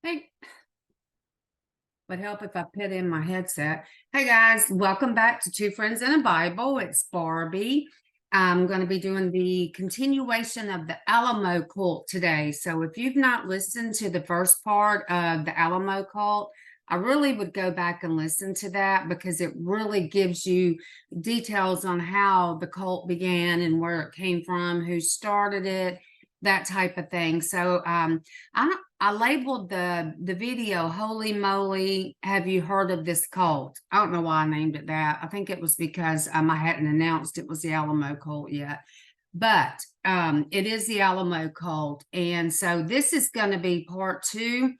Hey, would help if I put in my headset. Hey guys, welcome back to Two Friends and a Bible. It's Barbie. I'm going to be doing the continuation of the Alamo cult today. So if you've not listened to the first part of the Alamo cult, I really would go back and listen to that because it really gives you details on how the cult began and where it came from, who started it, that type of thing. So I labeled the video "Holy Moly, Have You Heard of This Cult?" I don't know why I named it that. I think it was because I hadn't announced it was the Alamo cult yet. But it is the Alamo cult. And so this is going to be part 2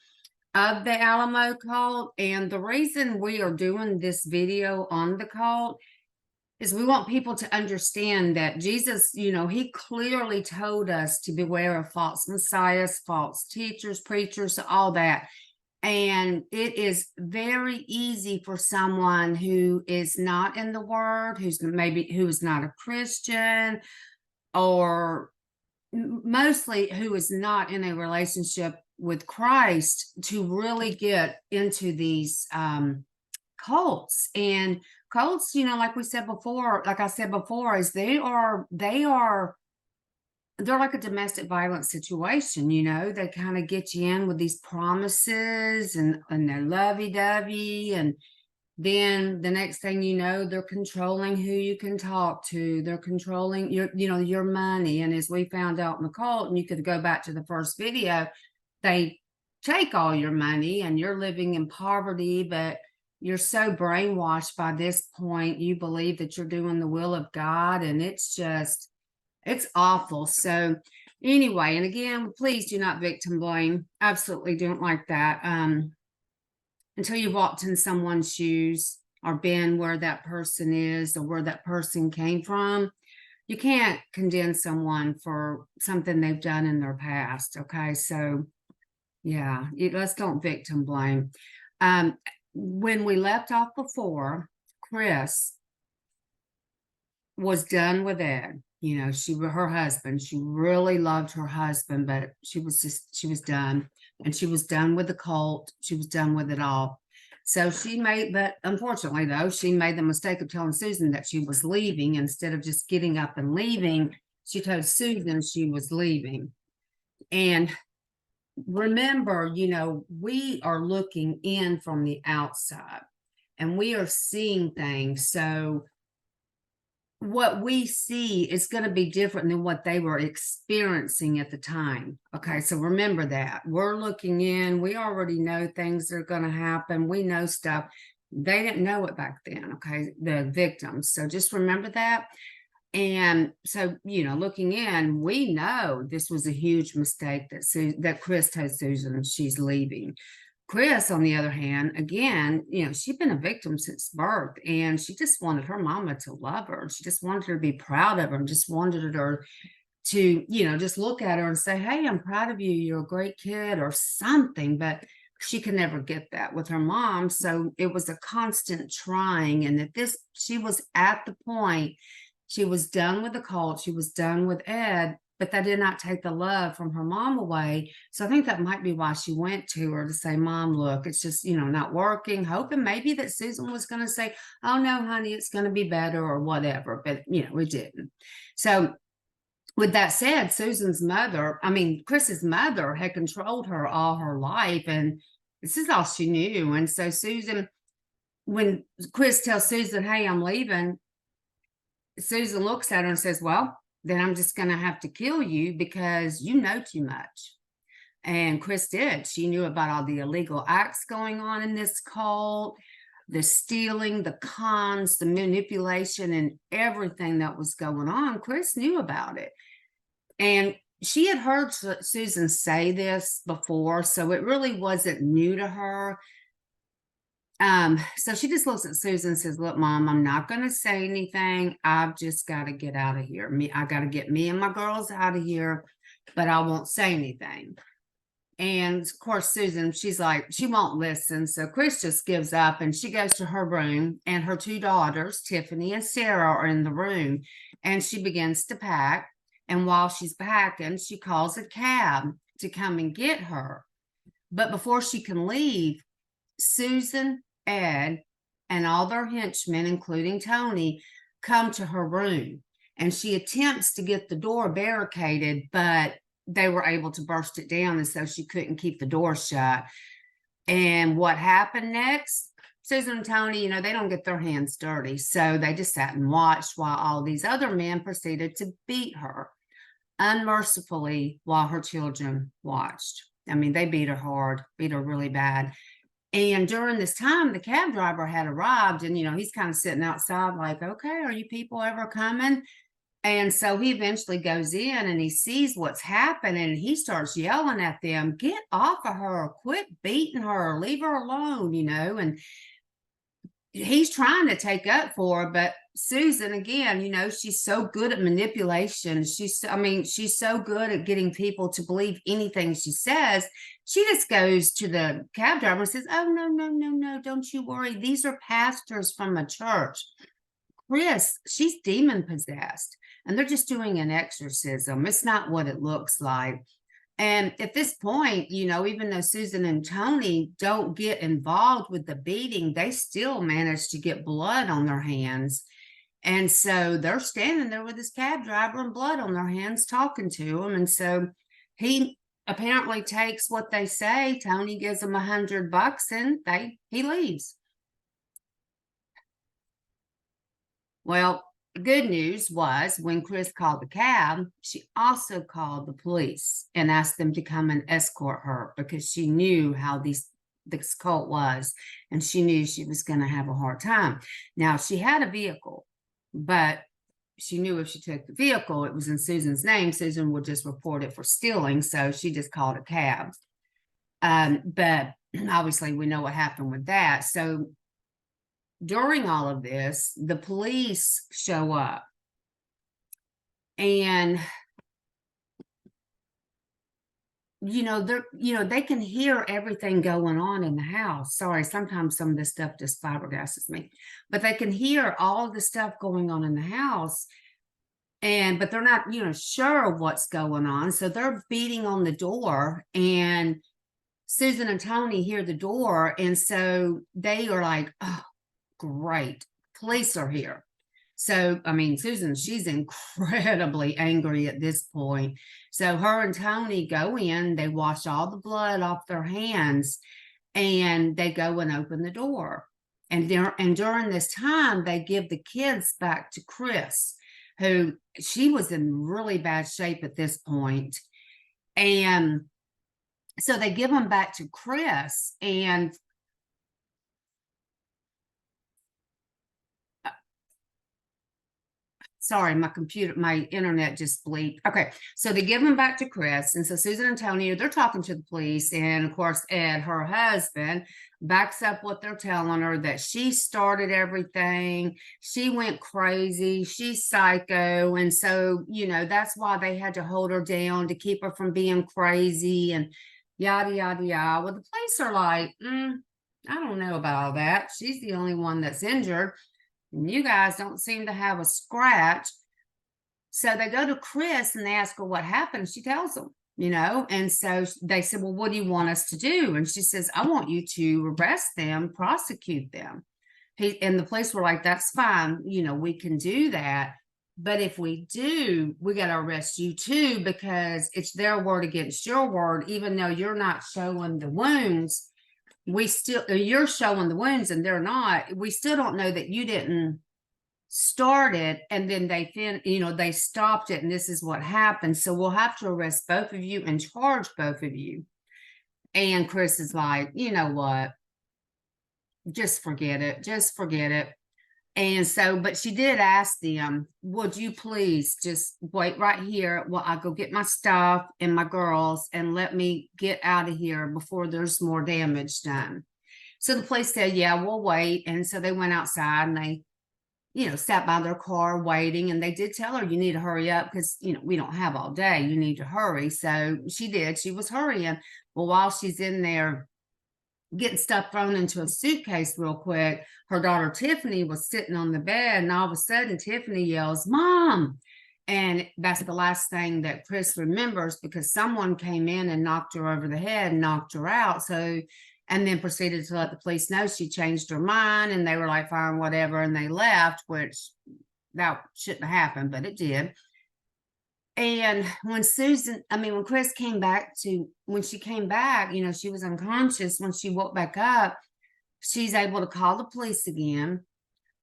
of the Alamo cult. And the reason we are doing this video on the cult is we want people to understand that Jesus, he clearly told us to beware of false messiahs, false teachers, preachers, all that. And it is very easy for someone who is not in the word, who is not a Christian, or mostly who is not in a relationship with Christ, to really get into these cults. And cults, like I said before, is they're like a domestic violence situation. They kind of get you in with these promises and they're lovey-dovey, and then the next thing you know, they're controlling who you can talk to. They're controlling your money. And as we found out in the cult, and you could go back to the first video, they take all your money and you're living in poverty, but you're so brainwashed by this point, you believe that you're doing the will of God, and it's awful. So anyway, and again, please do not victim blame. Absolutely don't like that. Until you've walked in someone's shoes or been where that person is or where that person came from, you can't condemn someone for something they've done in their past. Okay, so yeah, let's don't victim blame. When we left off before, Chris was done with Ed. Her husband, she really loved her husband, but she was done. And she was done with the cult. She was done with it all. So but unfortunately though, she made the mistake of telling Susan that she was leaving. Instead of just getting up and leaving, she told Susan she was leaving. And remember, we are looking in from the outside and we are seeing things. So what we see is going to be different than what they were experiencing at the time. Okay, so remember that. We're looking in. We already know things are going to happen. We know stuff. They didn't know it back then, okay, the victims. So just remember that. And so, looking in, we know this was a huge mistake that Chris told Susan she's leaving. Chris, on the other hand, again, she'd been a victim since birth, and she just wanted her mama to love her. She just wanted her to be proud of her, and just wanted her to, just look at her and say, "Hey, I'm proud of you. You're a great kid," or something. But she could never get that with her mom. So it was a constant trying. And she was at the point, she was done with the cult. She was done with Ed, but that did not take the love from her mom away. So I think that might be why she went to her to say, "Mom, look, it's just, not working," hoping maybe that Susan was going to say, "Oh no, honey, it's going to be better," or whatever. But, it didn't. So with that said, Chris's mother had controlled her all her life, and this is all she knew. And so when Chris tells Susan, "Hey, I'm leaving," Susan looks at her and says, "Well, then I'm just going to have to kill you because you know too much." And Chris did. She knew about all the illegal acts going on in this cult, the stealing, the cons, the manipulation, and everything that was going on. Chris knew about it. And she had heard Susan say this before, so it really wasn't new to her. So she just looks at Susan and says, "Look, Mom, I'm not going to say anything. I've just got to get out of here. I got to get me and my girls out of here, but I won't say anything." And of course, Susan, she's like, she won't listen. So Chris just gives up, and she goes to her room, and her 2 daughters, Tiffany and Sarah, are in the room, and she begins to pack. And while she's packing, she calls a cab to come and get her. But before she can leave, Susan, Ed, and all their henchmen, including Tony, come to her room. And she attempts to get the door barricaded, but they were able to burst it down, and so she couldn't keep the door shut. And what happened next? Susan and Tony, they don't get their hands dirty. So they just sat and watched while all these other men proceeded to beat her unmercifully while her children watched. I mean, they beat her hard, beat her really bad. And during this time, the cab driver had arrived, and, he's kind of sitting outside like, okay, are you people ever coming? And so he eventually goes in and he sees what's happening, and he starts yelling at them, get off of her, quit beating her, leave her alone, and he's trying to take up for her. But Susan, again, she's so good at manipulation. She's so good at getting people to believe anything she says. She just goes to the cab driver and says, oh, no, don't you worry. These are pastors from a church. Chris, she's demon possessed, and they're just doing an exorcism. It's not what it looks like. And at this point, even though Susan and Tony don't get involved with the beating, they still manage to get blood on their hands. And so they're standing there with this cab driver and blood on their hands talking to him. And so he apparently takes what they say. Tony gives him $100 and he leaves. Well, the good news was when Chris called the cab, she also called the police and asked them to come and escort her, because she knew how this cult was, and she knew she was going to have a hard time. Now, she had a vehicle, but she knew if she took the vehicle, it was in Susan's name, Susan would just report it for stealing, so she just called a cab. But obviously, we know what happened with that. So during all of this, the police show up, and they can hear everything going on in the house. Sorry, sometimes some of this stuff just flabbergasts me, but they can hear all the stuff going on in the house, but they're not sure of what's going on. So they're beating on the door, and Susan and Tony hear the door, and so they are like, oh, great, police are here. So, Susan, she's incredibly angry at this point. So her and Tony go in, they wash all the blood off their hands, and they go and open the door. And during this time, they give the kids back to Chris, who she was in really bad shape at this point. And so they give them back to Chris, and sorry, my internet just bleeped. Okay, so they give them back to Chris. And so Susan and Tony, they're talking to the police. And of course, Ed, her husband, backs up what they're telling her, that she started everything. She went crazy. She's psycho. And so, that's why they had to hold her down to keep her from being crazy and yada, yada, yada. Well, the police are like, I don't know about all that. She's the only one that's injured. And you guys don't seem to have a scratch. So they go to Chris and they ask her what happened. She tells them, and so they said, well, what do you want us to do? And she says, I want you to arrest them, prosecute them. And the police were like, that's fine. We can do that. But if we do, we got to arrest you too, because it's their word against your word, even though you're not showing the wounds. You're showing the wounds and they're not. We still don't know that you didn't start it, and then they stopped it, and this is what happened. So we'll have to arrest both of you and charge both of you. And Chris is like, you know what? Just forget it. And so, but she did ask them, would you please just wait right here while I go get my stuff and my girls, and let me get out of here before there's more damage done. So the police said, yeah, we'll wait. And so they went outside and they, sat by their car waiting. And they did tell her, you need to hurry up because, we don't have all day. You need to hurry. So she did. She was hurrying. Well, while she's in there getting stuff thrown into a suitcase real quick, her daughter Tiffany was sitting on the bed, and all of a sudden Tiffany yells, Mom, And that's the last thing that Chris remembers, because someone came in and knocked her over the head and knocked her out. So, and then proceeded to let the police know she changed her mind, and they were like, fine, whatever. And they left, which that shouldn't have happened, but it did. And when when Chris came back when she came back, she was unconscious. When she woke back up, she's able to call the police again.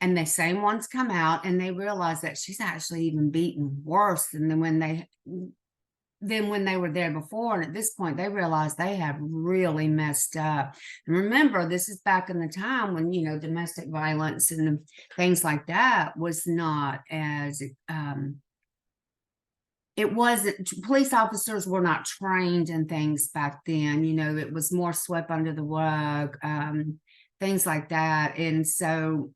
And the same ones come out, and they realize that she's actually even beaten worse than when they were there before. And at this point, they realize they have really messed up. And remember, this is back in the time when, domestic violence and things like that was not as, it wasn't, police officers were not trained in things back then. It was more swept under the rug, things like that. And so,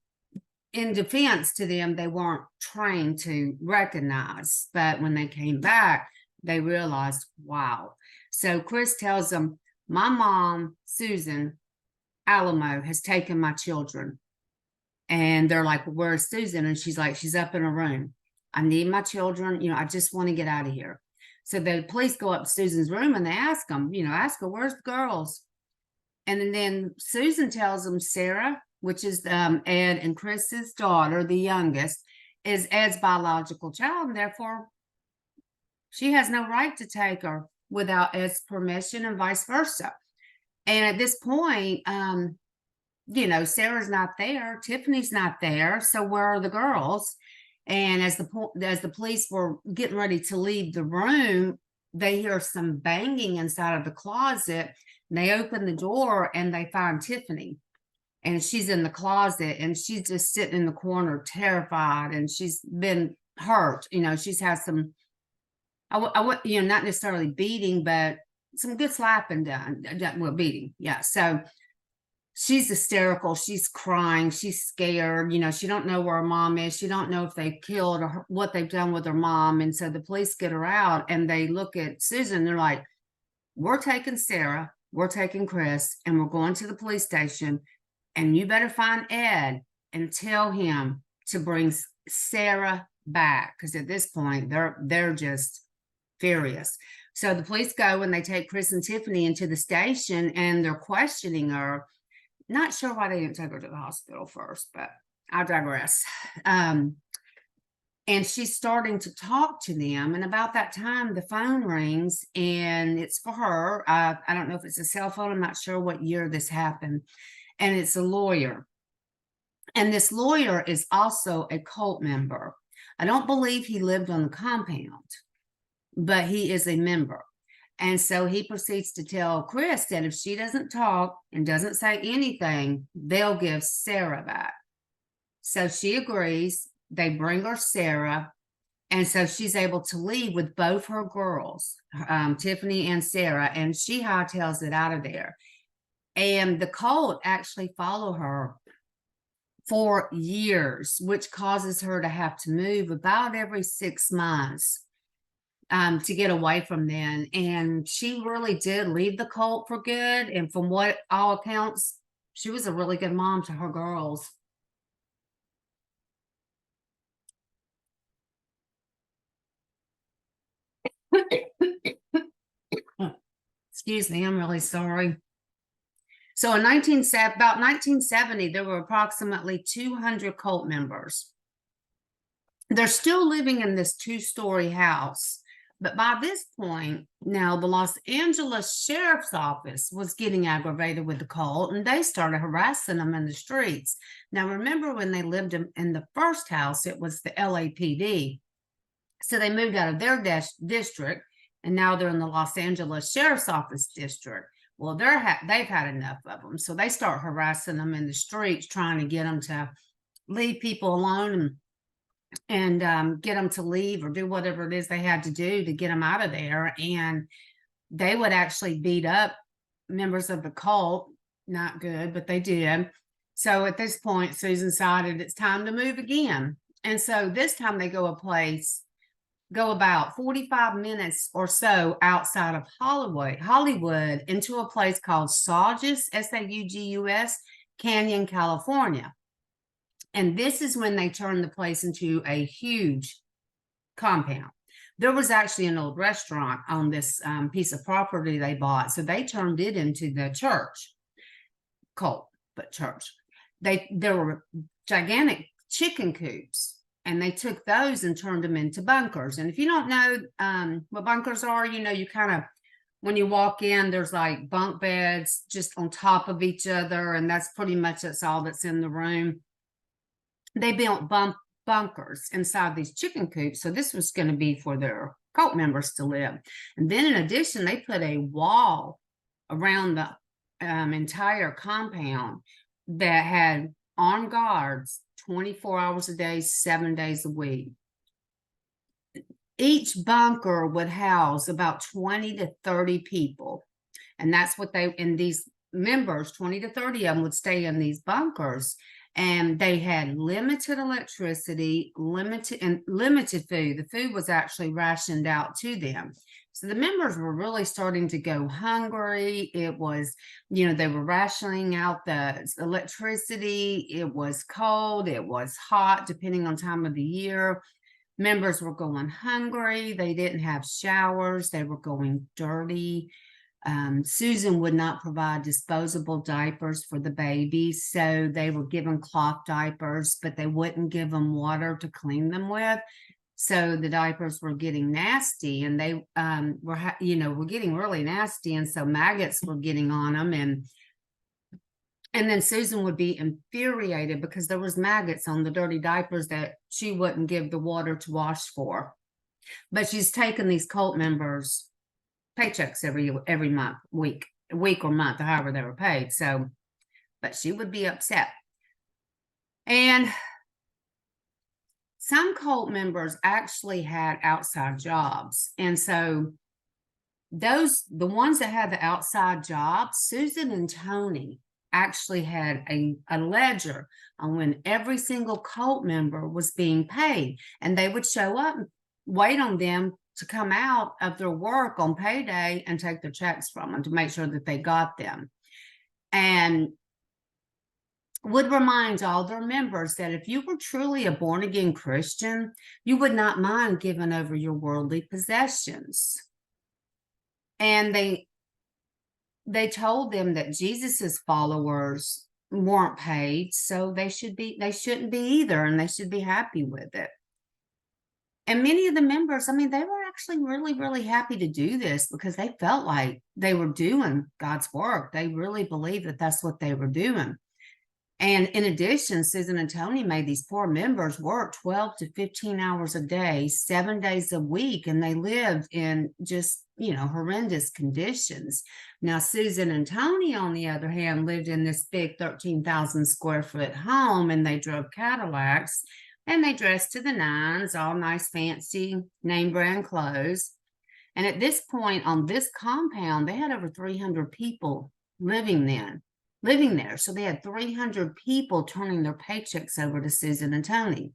in defense to them, they weren't trained to recognize. But when they came back, they realized, wow. So Chris tells them, my mom, Susan, Alamo, has taken my children. And they're like, well, where's Susan? And she's like, she's up in her room. I need my children. I just want to get out of here. So the police go up to Susan's room and they ask them, ask her, where's the girls? And then Susan tells them Sarah, which is Ed and Chris's daughter, the youngest, is Ed's biological child, and therefore she has no right to take her without Ed's permission, and vice versa. And at this point, Sarah's not there, Tiffany's not there, so where are the girls? And as the police were getting ready to leave the room, they hear some banging inside of the closet. And they open the door and they find Tiffany. And she's in the closet, and she's just sitting in the corner, terrified, and she's been hurt. She's had some, not necessarily beating, but some good slapping done. Well, beating, yeah. So she's hysterical. She's crying. She's scared. She don't know where her mom is. She don't know if they killed or what they've done with her mom. And so the police get her out, and they look at Susan. They're like, we're taking Sarah, we're taking Chris, and we're going to the police station. And you better find Ed and tell him to bring Sarah back. Because at this point, they're just furious. So the police go and they take Chris and Tiffany into the station, and they're questioning her. Not sure why they didn't take her to the hospital first, but I digress. And she's starting to talk to them. And about that time, the phone rings, and it's for her. I don't know if it's a cell phone. I'm not sure what year this happened. And it's a lawyer. And this lawyer is also a cult member. I don't believe he lived on the compound, but he is a member. And so he proceeds to tell Chris that if she doesn't talk and doesn't say anything, they'll give Sarah back. So she agrees. They bring her Sarah. And so she's able to leave with both her girls, Tiffany and Sarah, and she hightails it out of there. And the cult actually follow her for years, which causes her to have to move about every 6 months to get away from them. And she really did leave the cult for good. And from what all accounts, she was a really good mom to her girls. Excuse me, I'm really sorry. So in about 1970, there were approximately 200 cult members. They're still living in this 2-story house. But by this point, now the Los Angeles Sheriff's Office was getting aggravated with the cult, and they started harassing them in the streets. Now, remember when they lived in the first house, it was the LAPD. So they moved out of their district, and now they're in the Los Angeles Sheriff's Office district. Well, they've had enough of them. So they start harassing them in the streets, trying to get them to leave people alone and get them to leave or do whatever it is they had to do to get them out of there. And they would actually beat up members of the cult. Not good, but they did. So at this point, Susan decided it's time to move again. And so this time they go about 45 minutes or so outside of Hollywood into a place called Saugus, Saugus, Canyon, California. And this is when they turned the place into a huge compound. There was actually an old restaurant on this piece of property they bought. So they turned it into the church, cult, but church. There were gigantic chicken coops, and they took those and turned them into bunkers. And if you don't know what bunkers are, you kind of, when you walk in, there's like bunk beds just on top of each other, and that's all that's in the room. They built bunkers inside these chicken coops. So this was going to be for their cult members to live. And then in addition, they put a wall around the entire compound that had armed guards 24 hours a day, 7 days a week. Each bunker would house about 20 to 30 people. And that's what these members, 20 to 30 of them, would stay in these bunkers. And they had limited electricity, limited food. The food was actually rationed out to them. So the members were really starting to go hungry. It was, they were rationing out the electricity. It was cold. It was hot, depending on time of the year. Members were going hungry. They didn't have showers. They were going dirty. Susan would not provide disposable diapers for the babies, so they were given cloth diapers, but they wouldn't give them water to clean them with. So the diapers were getting nasty, and they were getting really nasty, and so maggots were getting on them, and then Susan would be infuriated because there was maggots on the dirty diapers that she wouldn't give the water to wash for. But she's taking these cult members' paychecks every month, week or month, or however they were paid. So, but she would be upset. And some cult members actually had outside jobs. And so the ones that had the outside jobs, Susan and Tony actually had a ledger on when every single cult member was being paid. And they would show up and wait on them to come out of their work on payday and take their checks from them to make sure that they got them. And would remind all their members that if you were truly a born-again Christian, you would not mind giving over your worldly possessions. And they told them that Jesus's followers weren't paid, so they shouldn't be either, and they should be happy with it. And many of the members, they were actually really, really happy to do this because they felt like they were doing God's work. They really believed that that's what they were doing. And in addition, Susan and Tony made these poor members work 12 to 15 hours a day, 7 days a week, and they lived in just, horrendous conditions. Now, Susan and Tony, on the other hand, lived in this big 13,000 square foot home, and they drove Cadillacs. And they dressed to the nines, all nice, fancy, name brand clothes. And at this point on this compound, they had over 300 people living there. So they had 300 people turning their paychecks over to Susan and Tony.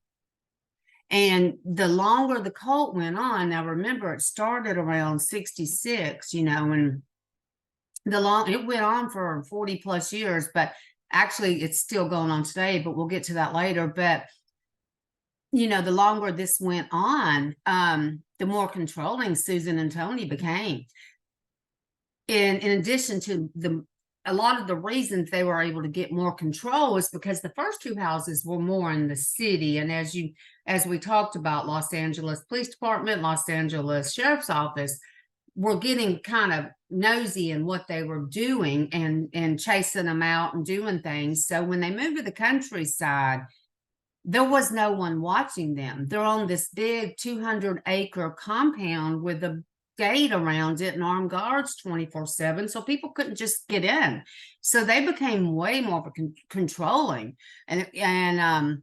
And the longer the cult went on, now remember, it started around 66, and it went on for 40 plus years, but actually it's still going on today, but we'll get to that later. But the longer this went on, the more controlling Susan and Tony became. In addition to a lot of the reasons they were able to get more control is because the first two houses were more in the city. And as we talked about, Los Angeles Police Department, Los Angeles Sheriff's Office were getting kind of nosy in what they were doing and chasing them out and doing things. So when they moved to the countryside, there was no one watching them. They're on this big 200-acre compound with a gate around it and armed guards 24/7, so people couldn't just get in. So they became way more controlling, and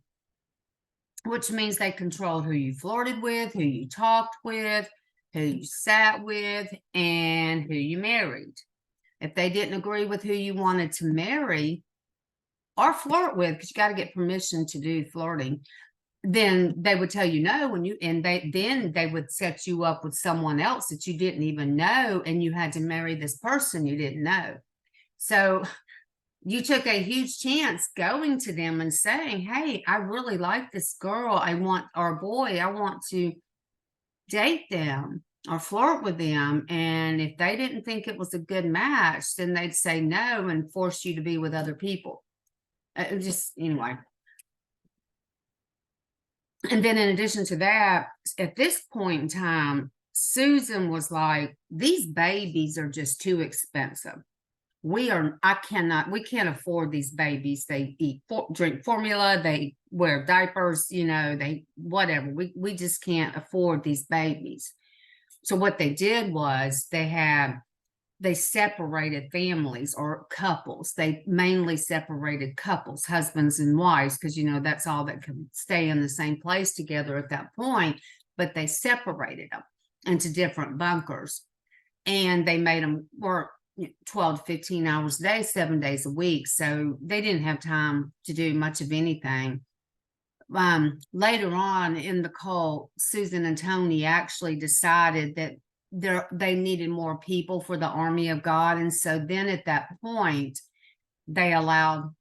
which means they controlled who you flirted with, who you talked with, who you sat with, and who you married. If they didn't agree with who you wanted to marry or flirt with, because you got to get permission to do flirting, then they would tell you no, then they would set you up with someone else that you didn't even know, and you had to marry this person you didn't know. So you took a huge chance going to them and saying, hey, I really like this girl, or boy, I want to date them or flirt with them. And if they didn't think it was a good match, then they'd say no and force you to be with other people. Just anyway. And then in addition to that, at this point in time, Susan was like, these babies are just too expensive. We can't afford these babies. They drink formula, they wear diapers, they, whatever. We just can't afford these babies. So what they did was they separated families or couples. They mainly separated couples, husbands and wives, because, that's all that could stay in the same place together at that point. But they separated them into different bunkers, and they made them work 12 to 15 hours a day, 7 days a week. So they didn't have time to do much of anything. Later on in the cult, Susan and Tony actually decided that they needed more people for the army of God. And so then at that point, they allowed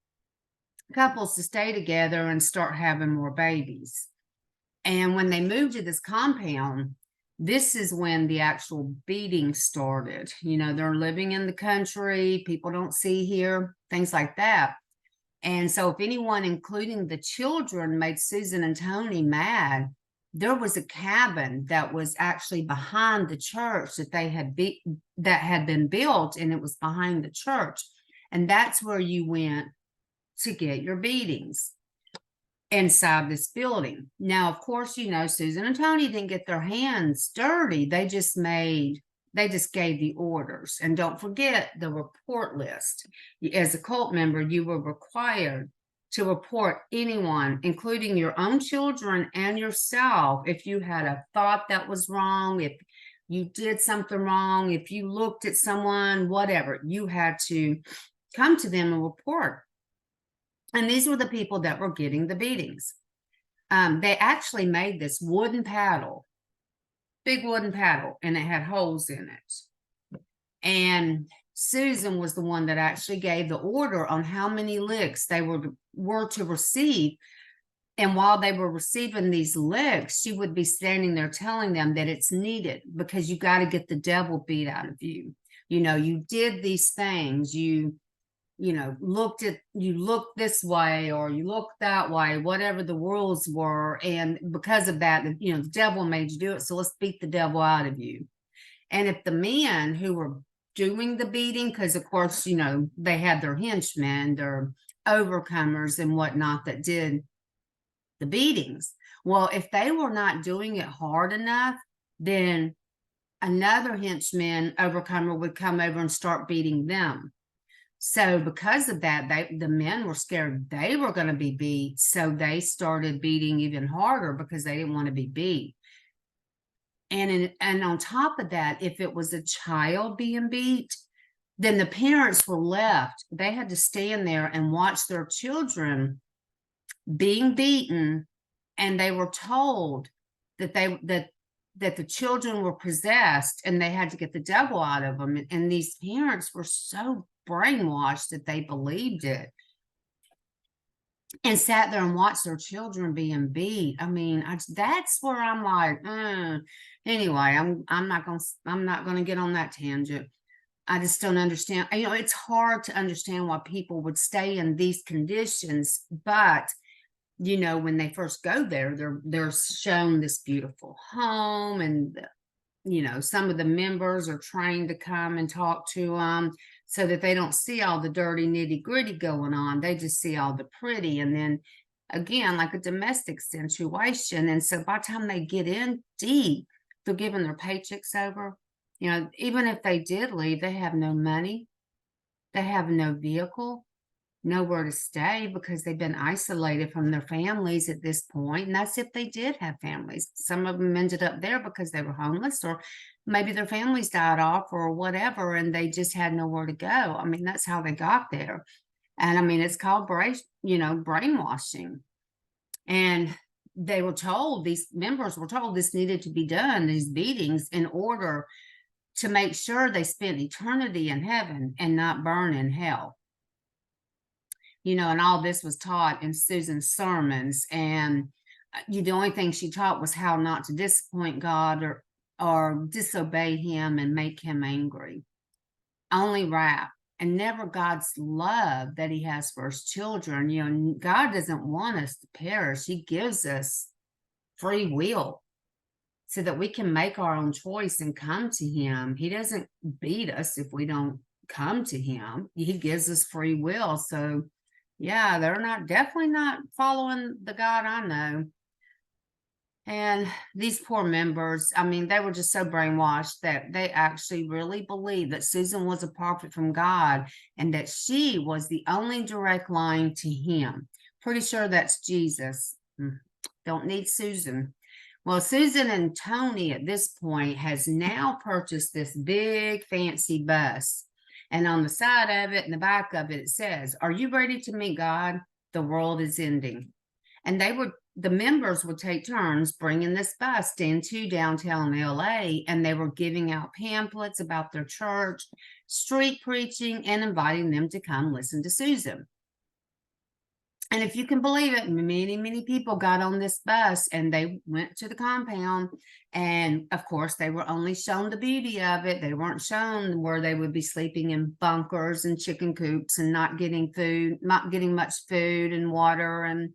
couples to stay together and start having more babies. And when they moved to this compound, this is when the actual beating started. They're living in the country, people don't see here, things like that. And so if anyone, including the children, made Susan and Tony mad, there was a cabin that was actually behind the church that had been built, and it was behind the church. And that's where you went to get your beatings, inside this building. Now, of course, Susan and Tony didn't get their hands dirty. They just gave the orders. And don't forget the report list. As a cult member, you were required to report anyone, including your own children and yourself, if you had a thought that was wrong, if you did something wrong, if you looked at someone, whatever, you had to come to them and report. And these were the people that were getting the beatings. They actually made this wooden paddle, big wooden paddle, and it had holes in it. And Susan was the one that actually gave the order on how many licks they were to receive. And while they were receiving these licks, she would be standing there telling them that it's needed because you got to get the devil beat out of you. You did these things, you looked this way or you looked that way, whatever the rules were. And because of that, the devil made you do it. So let's beat the devil out of you. And if the men who were doing the beating, because of course, they had their henchmen, their overcomers and whatnot that did the beatings. Well, if they were not doing it hard enough, then another henchman overcomer would come over and start beating them. So because of that, the men were scared they were going to be beat. So they started beating even harder because they didn't want to be beat. And on top of that, if it was a child being beat, then the parents were left. They had to stand there and watch their children being beaten. And they were told that the children were possessed and they had to get the devil out of them. And these parents were so brainwashed that they believed it and sat there and watched their children being beat. I mean, that's where I'm like, anyway, I'm not going to get on that tangent. I just don't understand. It's hard to understand why people would stay in these conditions, but when they first go there, they're shown this beautiful home, and some of the members are trained to come and talk to them so that they don't see all the dirty nitty-gritty going on. They just see all the pretty. And then again, like a domestic situation. And so by the time they get in deep, they're giving their paychecks over. Even if they did leave, they have no money, they have no vehicle, nowhere to stay because they've been isolated from their families at this point. And that's if they did have families. Some of them ended up there because they were homeless, or maybe their families died off or whatever, and they just had nowhere to go. I mean, that's how they got there. And I mean, it's called brainwashing. And they were told, these members were told this needed to be done, these beatings, in order to make sure they spent eternity in heaven and not burn in hell. And all this was taught in Susan's sermons. And the only thing she taught was how not to disappoint God or disobey him and make him angry. Only wrath, and never God's love that he has for his children. You know, God doesn't want us to perish. He gives us free will so that we can make our own choice and come to him. He doesn't beat us if we don't come to him. He gives us free will. So yeah, they're definitely not following the God I know. And these poor members, I mean, they were just so brainwashed that they actually really believed that Susan was a prophet from God and that she was the only direct line to him. Pretty sure that's Jesus. Don't need Susan. Well, Susan and Tony at this point has now purchased this big fancy bus. And on the side of it, in the back of it, it says, "Are you ready to meet God? The world is ending." And the members would take turns bringing this bus into downtown LA, and they were giving out pamphlets about their church, street preaching, and inviting them to come listen to Susan. And if you can believe it, many, many people got on this bus and they went to the compound. And of course, they were only shown the beauty of it. They weren't shown where they would be sleeping in bunkers and chicken coops and not getting much food and water and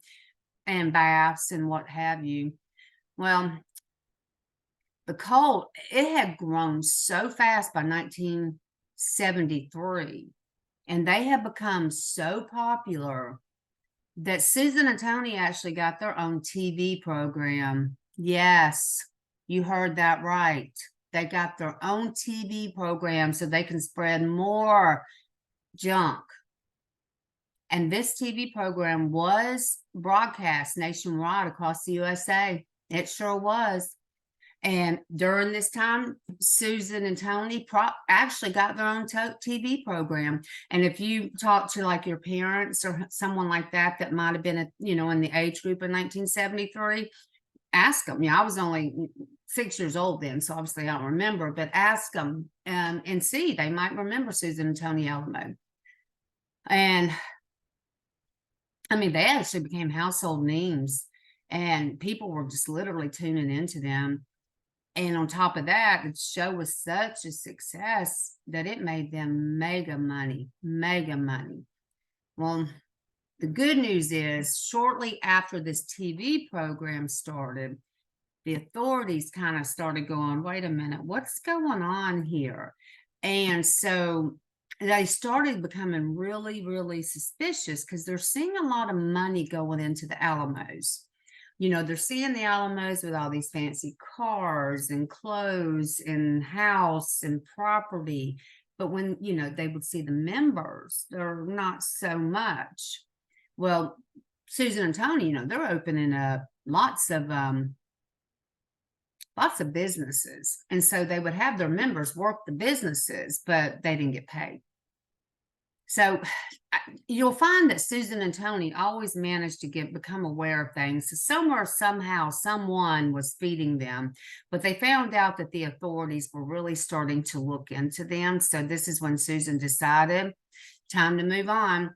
baths and what have you. Well, the cult, it had grown so fast by 1973, and they had become so popular that Susan and Tony actually got their own TV program. Yes, you heard that right. They got their own TV program so they can spread more junk. And this TV program was broadcast nationwide across the USA. It sure was. And during this time, Susan and Tony actually got their own TV program. And if you talk to like your parents or someone like that might have been, in the age group of 1973, ask them. I was only 6 years old then, so obviously I don't remember, but ask them and see. They might remember Susan and Tony Alamo. And I mean, they actually became household names, and people were just literally tuning into them. And on top of that, the show was such a success that it made them mega money. Well, the good news is shortly after this TV program started, the authorities kind of started going, wait a minute, what's going on here? And so they started becoming really, really suspicious because they're seeing a lot of money going into the Alamos. They're seeing the Alamos with all these fancy cars and clothes and house and property. But when, they would see the members, they're not so much. Well, Susan and Tony, they're opening up lots of businesses. And so they would have their members work the businesses, but they didn't get paid. So you'll find that Susan and Tony always managed to become aware of things. So somewhere, somehow, someone was feeding them, but they found out that the authorities were really starting to look into them. So this is when Susan decided, time to move on.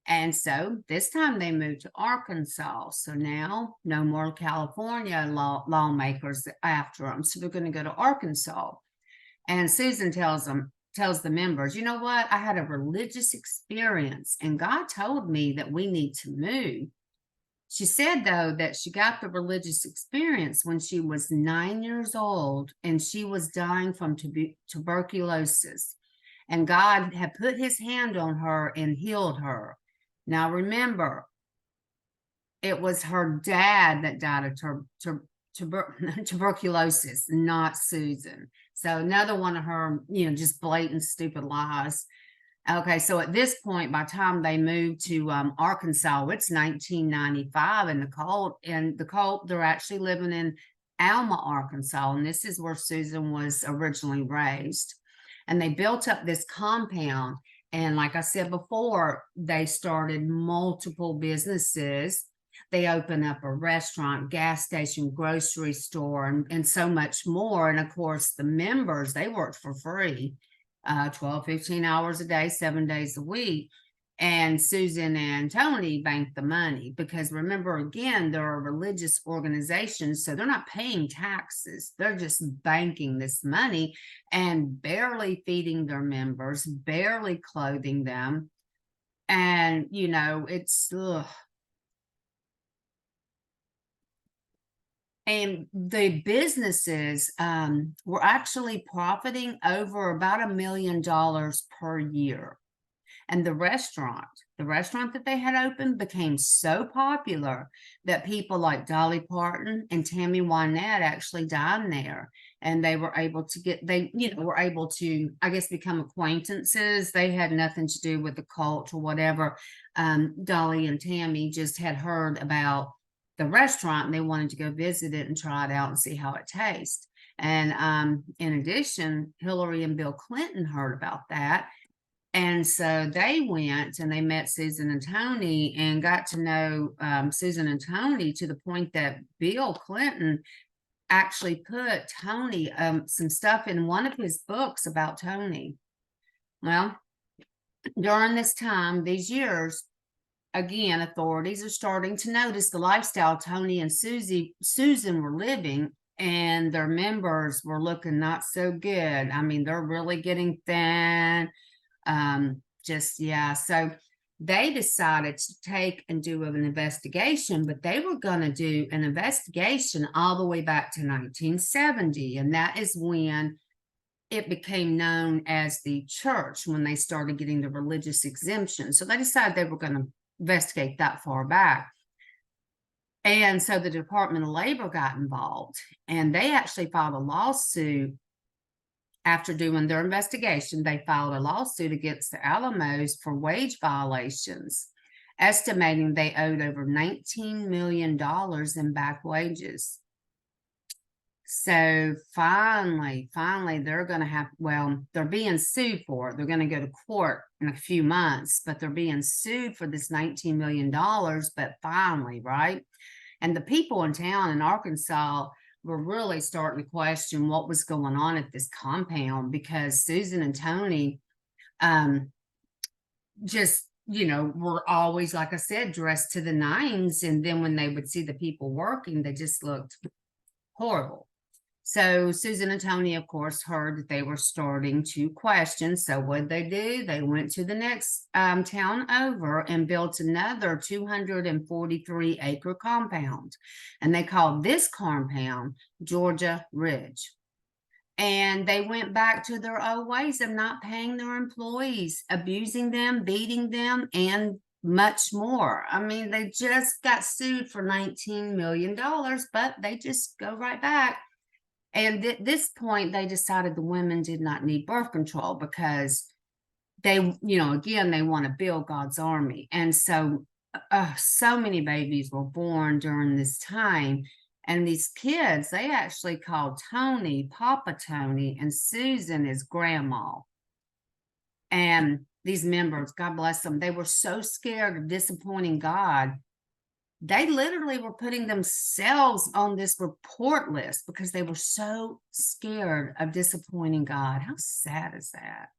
And so this time they moved to Arkansas. So now no more California lawmakers after them. So they're going to go to Arkansas. And Susan tells the members, you know what? I had a religious experience and God told me that we need to move. She said, though, that she got the religious experience when she was 9 years old and she was dying from tuberculosis. And God had put his hand on her and healed her. Now, remember, it was her dad that died of tuberculosis, not Susan. So another one of her, just blatant, stupid lies. Okay, so at this point, by the time they moved to Arkansas, it's 1995, and the cult, they're actually living in Alamo, Arkansas, and this is where Susan was originally raised. And they built up this compound, and like I said before, they started multiple businesses. They opened up a restaurant, gas station, grocery store, and so much more. And of course, the members, they worked for free, 12, 15 hours a day, 7 days a week. And Susan and Tony banked the money because remember, again, they're a religious organization, so they're not paying taxes. They're just banking this money and barely feeding their members, barely clothing them. And, you know, it's, ugh. And the businesses were actually profiting over about $1 million per year. And the restaurant that they had opened became so popular that people like Dolly Parton and Tammy Wynette actually dined there. And they were able to were able to, I guess, become acquaintances. They had nothing to do with the cult or whatever. Dolly and Tammy just had heard about the restaurant and they wanted to go visit it and try it out and see how it tastes. And in addition, Hillary and Bill Clinton heard about that. And so they went and they met Susan and Tony and got to know Susan and Tony to the point that Bill Clinton actually put Tony some stuff in one of his books about Tony. Well, during this time, these years, again, authorities are starting to notice the lifestyle Tony and Susan were living, and their members were looking not so good. I mean, they're really getting thin. So they decided to take and do an investigation, but they were going to do an investigation all the way back to 1970. And that is when it became known as the church, when they started getting the religious exemption. So they decided they were going to investigate that far back. And so the Department of Labor got involved, and they actually filed a lawsuit. After doing their investigation, they filed a lawsuit against the Alamos for wage violations, estimating they owed over $19 million in back wages. So finally, they're going to have, they're being sued for it. They're going to go to court in a few months, but they're being sued for this $19 million. But finally, right? And the people in town in Arkansas were really starting to question what was going on at this compound, because Susan and Tony were always, like I said, dressed to the nines. And then when they would see the people working, they just looked horrible. So Susan and Tony, of course, heard that they were starting to question. So what did they do? They went to the next town over and built another 243-acre compound. And they called this compound Georgia Ridge. And they went back to their old ways of not paying their employees, abusing them, beating them, and much more. I mean, they just got sued for $19 million, but they just go right back. And at this point, they decided the women did not need birth control because they, again, they want to build God's army. And so, so many babies were born during this time. And these kids, they actually called Tony Papa Tony and Susan his grandma. And these members, God bless them, they were so scared of disappointing God. They literally were putting themselves on this report list because they were so scared of disappointing God. How sad is that?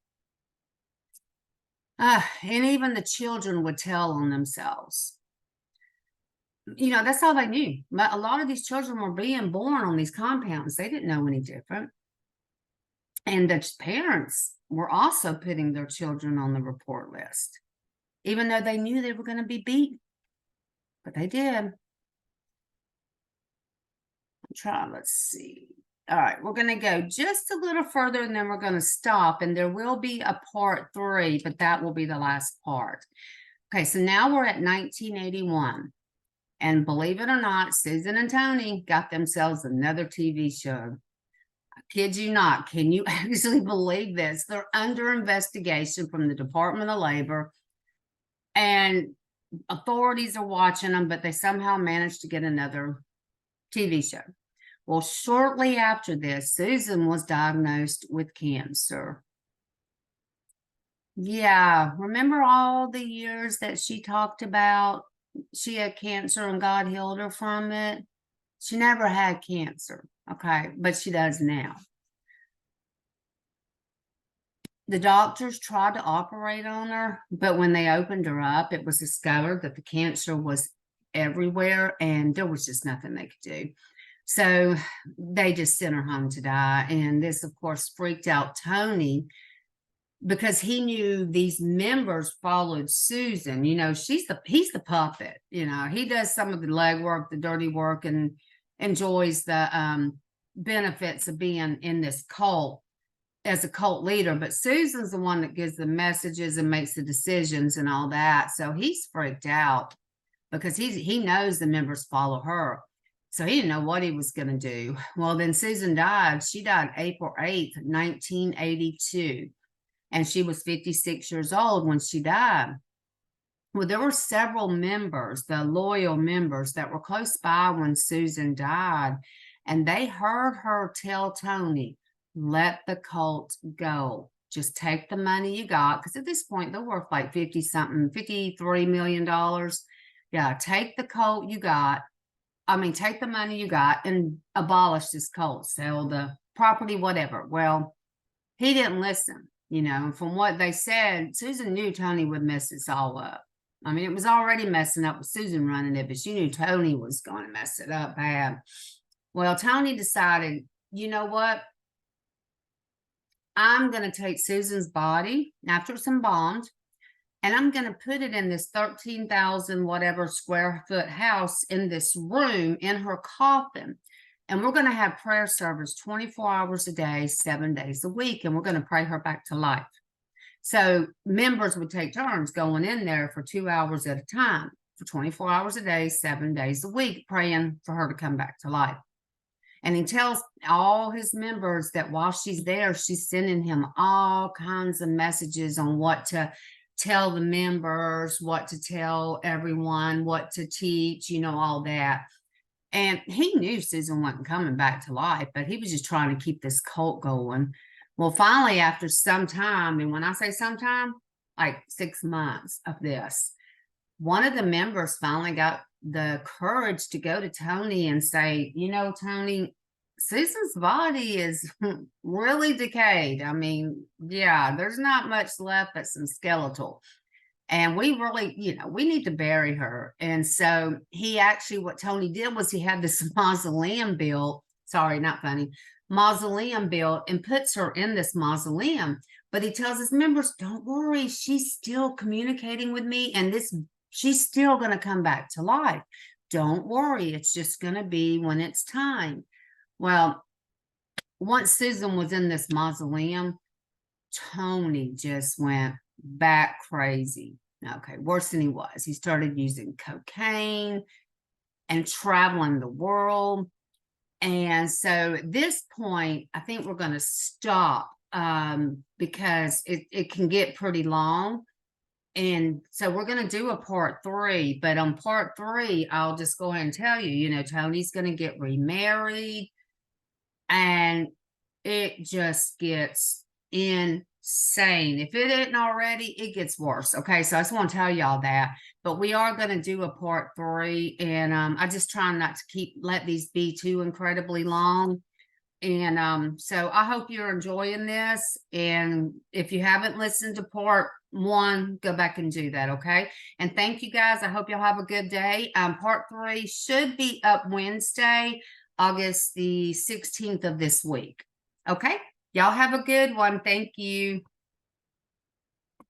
And even the children would tell on themselves. That's all they knew. But a lot of these children were being born on these compounds. They didn't know any different. And the parents were also putting their children on the report list, even though they knew they were going to be beaten. But they did. Let's see. All right, we're going to go just a little further and then we're going to stop. And there will be a part 3, but that will be the last part. Okay, so now we're at 1981. And believe it or not, Susan and Tony got themselves another TV show. I kid you not. Can you actually believe this? They're under investigation from the Department of Labor. And authorities are watching them, but they somehow managed to get another TV show. Well, shortly after this, Susan was diagnosed with cancer. Yeah, remember all the years that she talked about she had cancer and God healed her from it? She never had cancer, okay, but she does now. The doctors tried to operate on her, but when they opened her up, it was discovered that the cancer was everywhere and there was just nothing they could do. So they just sent her home to die. And this, of course, freaked out Tony because he knew these members followed Susan. You know, he's the puppet. You know, he does some of the legwork, the dirty work, and enjoys the benefits of being in this cult as a cult leader. But Susan's the one that gives the messages and makes the decisions and all that. So he's freaked out because he knows the members follow her. So he didn't know what he was going to do. Well, then Susan died. She died April 8th, 1982. And she was 56 years old when she died. Well, there were several members, the loyal members, that were close by when Susan died. And they heard her tell Tony, let the cult go. Just take the money you got. Because at this point, they're worth like $53 million. Yeah, take the cult you got. Take the money you got and abolish this cult, sell the property, whatever. Well, he didn't listen. You know, from what they said, Susan knew Tony would mess this all up. It was already messing up with Susan running it, but she knew Tony was going to mess it up bad. Well, Tony decided, you know what? I'm going to take Susan's body after it's embalmed, and I'm going to put it in this 13,000 whatever square foot house in this room in her coffin. And we're going to have prayer service 24 hours a day, 7 days a week. And we're going to pray her back to life. So members would take turns going in there for 2 hours at a time for 24 hours a day, 7 days a week, praying for her to come back to life. And he tells all his members that while she's there, she's sending him all kinds of messages on what to tell the members, what to tell everyone, what to teach, all that. And he knew Susan wasn't coming back to life, but he was just trying to keep this cult going. Well, finally, after some time, and when I say some time, like 6 months of this, one of the members finally got the courage to go to Tony and say, Tony, Susan's body is really decayed. Yeah, there's not much left but some skeletal. And we really, we need to bury her. And so what Tony did was he had this mausoleum built. Sorry, not funny. Mausoleum built and puts her in this mausoleum. But he tells his members, don't worry, she's still communicating with me. And she's still going to come back to life. Don't worry. It's just going to be when it's time. Well, once Susan was in this mausoleum, Tony just went back crazy. Okay, worse than he was. He started using cocaine and traveling the world. And so at this point, I think we're going to stop because it can get pretty long. And so we're going to do a part 3. But on part 3, I'll just go ahead and tell you, Tony's going to get remarried. And it just gets insane. If it isn't already, it gets worse. Okay, so I just want to tell y'all that. But we are going to do a part 3, and I just try not to let these be too incredibly long. And so I hope you're enjoying this. And if you haven't listened to part 1, go back and do that. Okay, and thank you guys. I hope y'all have a good day. Part 3 should be up Wednesday, August the 16th of this week. Okay, y'all have a good one. Thank you.